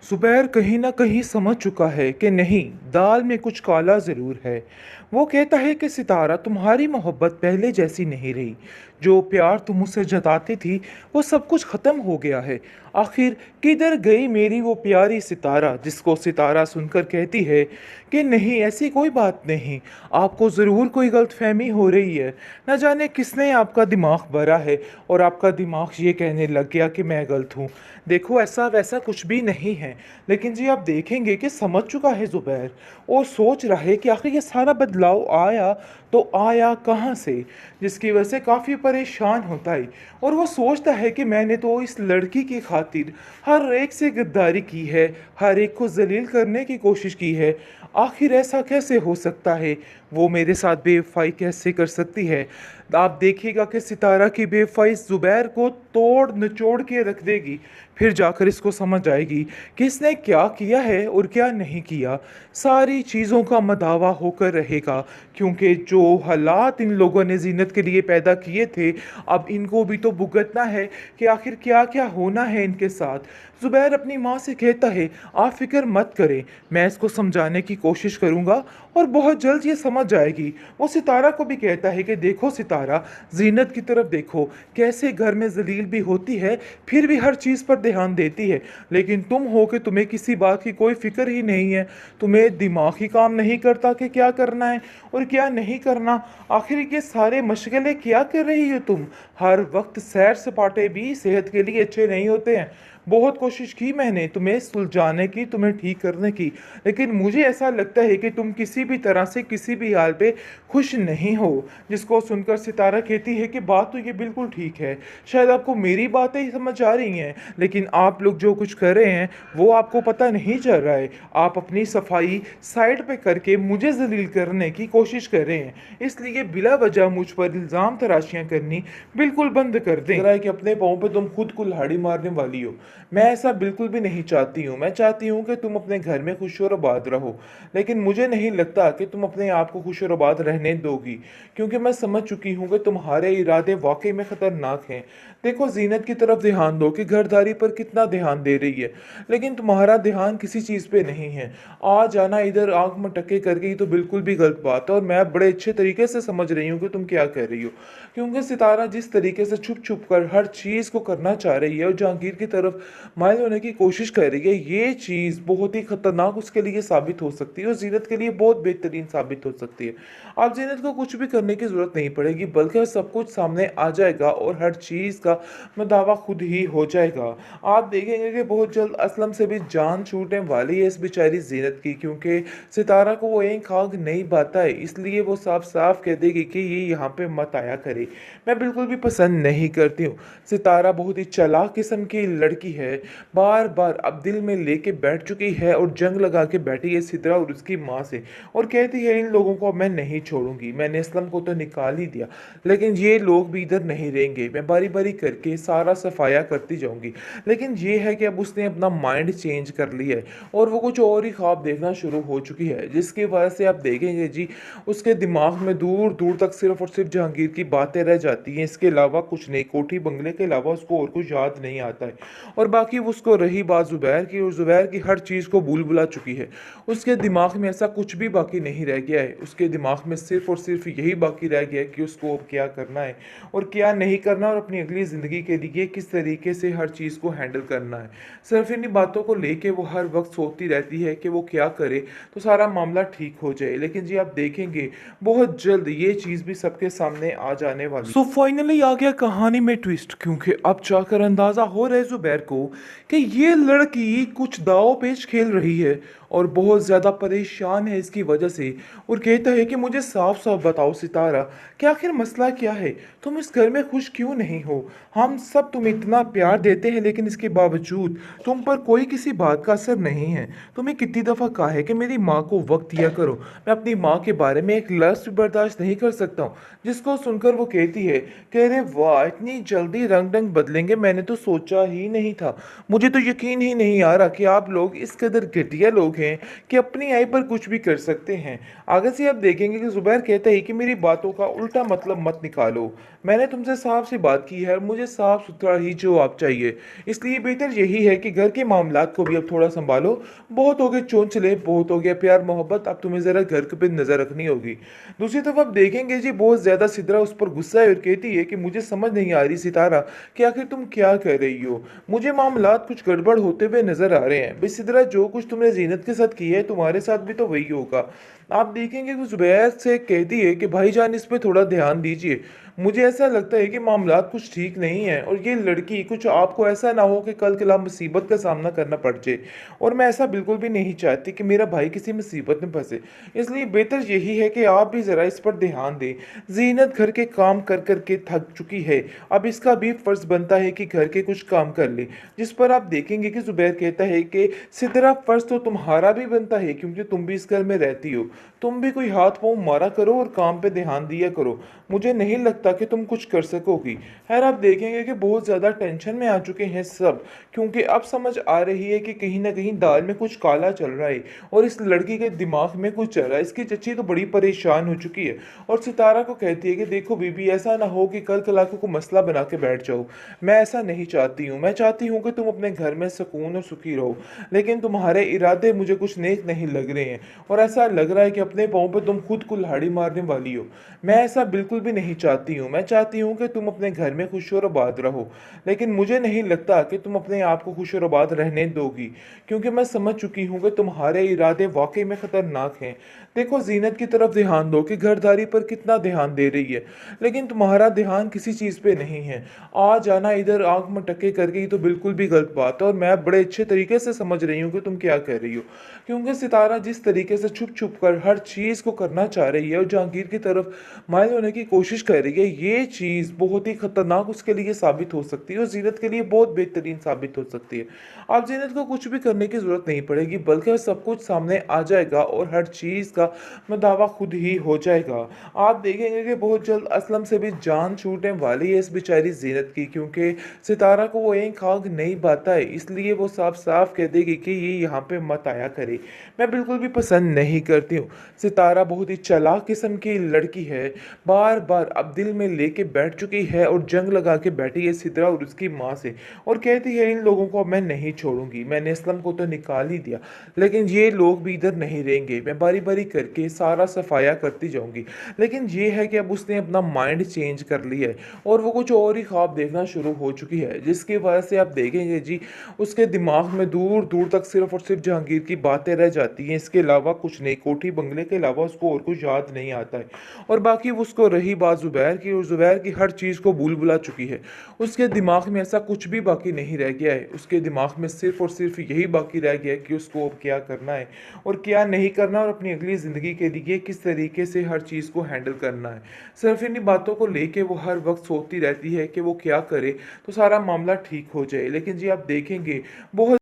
ज़ुबैर कहीं न कहीं समझ चुका है कि नहीं, दाल में कुछ काला ज़रूर है। वो कहता है कि सितारा तुम्हारी मोहब्बत पहले जैसी नहीं रही। जो प्यार तुम मुझसे जताती थी, वो सब कुछ ख़त्म हो गया है। आखिर किधर गई मेरी वो प्यारी सितारा, जिसको सितारा सुनकर कहती है कि नहीं, ऐसी कोई बात नहीं, आपको ज़रूर कोई गलतफ़हमी हो रही है। न जाने किसने आपका दिमाग भरा है और आपका दिमाग ये कहने लग गया कि मैं गलत हूँ। देखो, ऐसा वैसा कुछ भी नहीं है। लेकिन जी, आप देखेंगे कि समझ चुका है ज़ुबैर और सोच रहा है कि आखिर ये सारा बदलाव आया तो आया कहाँ से, जिसकी वजह से काफ़ी परेशान होता है। और वो सोचता है कि मैंने तो इस लड़की की खातिर हर एक से गद्दारी की है, हर एक को जलील करने की कोशिश की है। आखिर ऐसा कैसे हो सकता है? वो मेरे साथ बेवफाई कैसे कर सकती है? आप देखिएगा कि सितारा की बेवफाई ज़ुबैर को तोड़ निचोड़ के रख देगी। फिर जाकर इसको समझ आएगी कि इसने क्या किया है और क्या नहीं किया। सारी चीज़ों का मदावा होकर रहेगा, क्योंकि जो हालात इन लोगों ने ज़ीनत के लिए पैदा किए थे, अब इनको भी तो भुगतना है कि आखिर क्या क्या होना है इनके साथ। ज़ुबैर अपनी माँ से कहता है, आप फ़िक्र मत करें, मैं इसको समझाने की कोशिश करूँगा और बहुत जल्द ये समझ जाएगी। वो सितारा को भी कहता है कि देखो सितारा, ज़ीनत की तरफ देखो, कैसे घर में ज़लील भी होती है, फिर भी हर चीज़ पर ध्यान देती है। लेकिन तुम हो कि तुम्हें किसी बात की कोई फ़िक्र ही नहीं है। तुम्हें दिमाग ही काम नहीं करता कि क्या करना है और क्या नहीं करना। आखिर ये सारे मशगले क्या कर रही हो तुम? हर वक्त सैर सपाटे भी सेहत के लिए अच्छे नहीं होते हैं। बहुत कोशिश की मैंने तुम्हें सुलझाने की, तुम्हें ठीक करने की, लेकिन मुझे ऐसा लगता है कि तुम किसी भी तरह से किसी भी हाल पे खुश नहीं हो। जिसको सुनकर सितारा कहती है कि बात तो ये बिल्कुल ठीक है, शायद आपको मेरी बातें ही समझ आ रही हैं, लेकिन आप लोग जो कुछ कर रहे हैं वो आपको पता नहीं चल रहा है। आप अपनी सफाई साइड पे करके मुझे जलील करने की कोशिश कर रहे हैं, इसलिए बिला वजह मुझ पर इल्ज़ाम तराशियां करनी बिल्कुल बंद कर दें। लग रहा है कि अपने पाँव पे तुम खुद कुल्हाड़ी मारने वाली हो। मैं ऐसा बिल्कुल भी नहीं चाहती हूँ। मैं चाहती हूँ कि तुम अपने घर में खुश और आबाद रहो, लेकिन मुझे नहीं लगता कि तुम अपने आप को खुश और आबाद रहने दोगी, क्योंकि मैं समझ चुकी हूँ कि तुम्हारे इरादे वाकई में ख़तरनाक हैं। देखो, जीनत की तरफ ध्यान दो कि घरदारी पर कितना ध्यान दे रही है, लेकिन तुम्हारा ध्यान किसी चीज़ पे नहीं है। आ जाना इधर आंख मटके करके, ही तो बिल्कुल भी गलत बात है और मैं बड़े अच्छे तरीके से समझ रही हूँ कि तुम क्या कर रही हो। क्योंकि सितारा जिस तरीके से छुप छुप कर हर चीज़ को करना चाह रही है और जहांगीर की तरफ माइल होने की कोशिश कर रही है, ये चीज़ बहुत ही खतरनाक उसके लिए साबित हो सकती है और जीनत के लिए बहुत बेहतरीन साबित हो सकती है। आप जीनत को कुछ भी करने की ज़रूरत नहीं पड़ेगी, बल्कि सब कुछ सामने आ जाएगा और हर चीज़ का दावा खुद ही हो जाएगा। आप देखेंगे कि बहुत जल्द असलम से भी जान छूटने वाली है इस बेचारी जीनत की, क्योंकि सितारा को वो एक आग नहीं बाता है, इसलिए वो साफ साफ कह देगी कि ये यहाँ पे मत आया करे। मैं बिल्कुल भी पसंद नहीं करती हूँ। सितारा बहुत ही चालाक किस्म की लड़की है, बार बार अब दिल में लेके बैठ चुकी है और जंग लगा के बैठी है सिद्रा और उसकी माँ से, और कहती है इन लोगों को मैं नहीं छोड़ूंगी। मैंने असलम को तो निकाल ही दिया, लेकिन ये लोग भी इधर नहीं रहेंगे। मैं बारी बारी करके सारा सफाया करती जाऊंगी। लेकिन ये है कि अब उसने अपना माइंड चेंज कर लिया है और वो कुछ और ही ख्वाब देखना शुरू हो चुकी है, जिसकी वजह से आप देखेंगे जी, उसके दिमाग में दूर दूर तक सिर्फ और सिर्फ जहांगीर की बातें रह जाती हैं। इसके अलावा कुछ नहीं, कोठी बंगले के अलावा उसको और कुछ याद नहीं आता है। और बाकी उसको रही बात ज़ुबैर की, और ज़ुबैर की हर चीज़ को भूल भुला चुकी है। उसके दिमाग में ऐसा कुछ भी बाकी नहीं रह गया है। उसके दिमाग में सिर्फ और सिर्फ यही बाकी रह गया है कि उसको अब क्या करना है और क्या नहीं करना, और अपनी अगली ज़िंदगी के लिए किस तरीके से हर चीज़ को हैंडल करना है। सिर्फ इन्हीं बातों को लेके वो हर वक्त सोचती रहती है कि वो क्या करे तो सारा मामला ठीक हो जाए। लेकिन जी, आप देखेंगे बहुत जल्द ये चीज़ भी सबके सामने आ जाने वाली। सो फाइनली आ गया कहानी में ट्विस्ट, क्योंकि अब जाकर अंदाज़ा हो रहा है ज़ुबैर को कि ये लड़की कुछ दाव पेच खेल रही है और बहुत ज़्यादा परेशान है इसकी वजह से। और कहता है कि मुझे साफ साफ बताओ सितारा, कि आखिर मसला क्या है? तुम इस घर में खुश क्यों नहीं हो? हम सब तुम्हें इतना प्यार देते हैं, लेकिन इसके बावजूद तुम पर कोई किसी बात का असर नहीं है। तुम्हें कितनी दफ़ा कहा है कि मेरी माँ को वक्त दिया करो, मैं अपनी माँ के बारे में एक लफ्ज़ भी बर्दाश्त नहीं कर सकता हूँ। जिसको सुनकर वो कहती है, कह रहे वाह, इतनी जल्दी रंग ढंग बदलेंगे, मैंने तो सोचा ही नहीं था। मुझे तो यकीन ही नहीं आ रहा कि आप लोग इस कदर घटिया लोग हैं कि अपनी आय पर कुछ भी कर सकते हैं। आगे से आप देखेंगे कि ज़ुबैर कहता है कि मेरी बातों का उल्टा मतलब मत निकालो। मैंने तुमसे साफ सी बात की है और मुझे साफ सुथरा ही जवाब चाहिए। इसलिए बेहतर यही है कि घर के मामलात को भी अब थोड़ा संभालो। बहुत हो गए चोंचले, बहुत हो गया प्यार मोहब्बत, अब तुम्हें ज़रा घर पे नज़र रखनी होगी। दूसरी तरफ आप देखेंगे जी, बहुत ज़्यादा सिदरा उस पर गुस्सा है और कहती है कि मुझे समझ नहीं आ रही सितारा कि आखिर तुम क्या कर रही हो। मुझे मामलात कुछ गड़बड़ होते हुए नजर आ रहे हैं। बेसिदरा, जो कुछ तुमने जीनत के साथ किया है तुम्हारे साथ भी तो वही होगा। आप देखेंगे कि जुबैर से कहती है कि भाईजान इस पे थोड़ा ध्यान दीजिए। मुझे ऐसा लगता है कि मामलात कुछ ठीक नहीं है और ये लड़की कुछ आपको ऐसा ना हो कि कल कला मुसीबत का सामना करना पड़ जाए। और मैं ऐसा बिल्कुल भी नहीं चाहती कि मेरा भाई किसी मुसीबत में फंसे। इसलिए बेहतर यही है कि आप भी ज़रा इस पर ध्यान दें। जीनत घर के काम कर कर के थक चुकी है। अब इसका भी फर्ज बनता है कि घर के कुछ काम कर ले। जिस पर आप देखेंगे कि जुबैर कहता है कि सिदरा, फर्ज तो तुम्हारा भी बनता है क्योंकि तुम भी इस घर में रहती हो। तुम भी कोई हाथ पांव मारा करो और काम पे ध्यान दिया करो। मुझे नहीं लगता कि तुम कुछ कर सकोगी। खैर, आप देखेंगे कि बहुत ज़्यादा टेंशन में आ चुके हैं सब, क्योंकि अब समझ आ रही है कि कहीं ना कहीं दाल में कुछ काला चल रहा है और इस लड़की के दिमाग में कुछ चल रहा है। इसकी चच्ची तो बड़ी परेशान हो चुकी है और सितारा को कहती है कि देखो बीबी, ऐसा ना हो कि कल कलाको को मसला बना के बैठ जाओ। मैं ऐसा नहीं चाहती हूँ। मैं चाहती हूँ कि तुम अपने घर में सुकून और सुखी रहो, लेकिन तुम्हारे इरादे मुझे कुछ नेक नहीं लग रहे हैं और ऐसा लग रहा है कि अपने पाँव पे तुम खुद कुल्हाड़ी मारने वाली हो। मैं ऐसा बिल्कुल भी नहीं चाहती हूँ। मैं चाहती हूँ कि तुम अपने घर में खुश और आबाद रहो, लेकिन मुझे नहीं लगता कि तुम अपने आप को खुश और आबाद रहने दोगी, क्योंकि मैं समझ चुकी हूँ कि तुम्हारे इरादे वाकई में खतरनाक हैं। देखो, जीनत की तरफ ध्यान दो कि घरदारी पर कितना ध्यान दे रही है, लेकिन तुम्हारा ध्यान किसी चीज़ पे नहीं है। आ जाना इधर आंख मटके करके, ये तो बिल्कुल भी गलत बात है और मैं बड़े अच्छे तरीके से समझ रही हूँ कि तुम क्या कर रही हो। क्योंकि सितारा जिस तरीके से छुप छुप कर हर चीज़ को करना चाह रही है और जहांगीर की तरफ माइल होने की कोशिश कर रही है, ये चीज़ बहुत ही खतरनाक उसके लिए साबित हो सकती है और जीनत के लिए बहुत बेहतरीन साबित हो सकती है। अब जीनत को कुछ भी करने की ज़रूरत नहीं पड़ेगी, बल्कि सब कुछ सामने आ जाएगा और हर चीज़ का दावा खुद ही हो जाएगा। आप देखेंगे कि बहुत जल्द असलम से भी जान छूटने वाली है इस बेचारी जीनत की, क्योंकि सितारा को वो एक आग नहीं भाता है, इसलिए वो साफ साफ कह देगी कि ये यहाँ पे मत आया करे। मैं बिल्कुल भी पसंद नहीं करती हूँ। सितारा बहुत ही चालाक किस्म की लड़की है, बार बार अब दिल में लेके बैठ चुकी है और जंग लगा के बैठी है सिद्रा और उसकी माँ से, और कहती है इन लोगों को अब मैं नहीं छोड़ूंगी। मैंने असलम को तो निकाल ही दिया, लेकिन ये लोग भी इधर नहीं रहेंगे। मैं बारी बारी करके सारा सफाया करती जाऊंगी। लेकिन ये है कि अब उसने अपना माइंड चेंज कर लिया है और वो कुछ और ही ख्वाब देखना शुरू हो चुकी है, जिसकी वजह से आप देखेंगे जी, उसके दिमाग में दूर दूर तक सिर्फ और सिर्फ जहांगीर की बातें रह जाती हैं। इसके अलावा कुछ नहीं, कोठी बंगले के अलावा उसको और कुछ याद नहीं आता है। और बाकी उसको रही बात जुबैर की, और जुबैर की हर चीज़ को भूल भुला चुकी है। उसके दिमाग में ऐसा कुछ भी बाकी नहीं रह गया है। उसके दिमाग में सिर्फ और सिर्फ यही बाकी रह गया है कि उसको अब क्या करना है और क्या नहीं करना, और अपनी अगली ज़िंदगी के लिए किस तरीके से हर चीज़ को हैंडल करना है। सिर्फ इन्हीं बातों को लेके वो हर वक्त सोचती रहती है कि वो क्या करे तो सारा मामला ठीक हो जाए। लेकिन जी, आप देखेंगे बहुत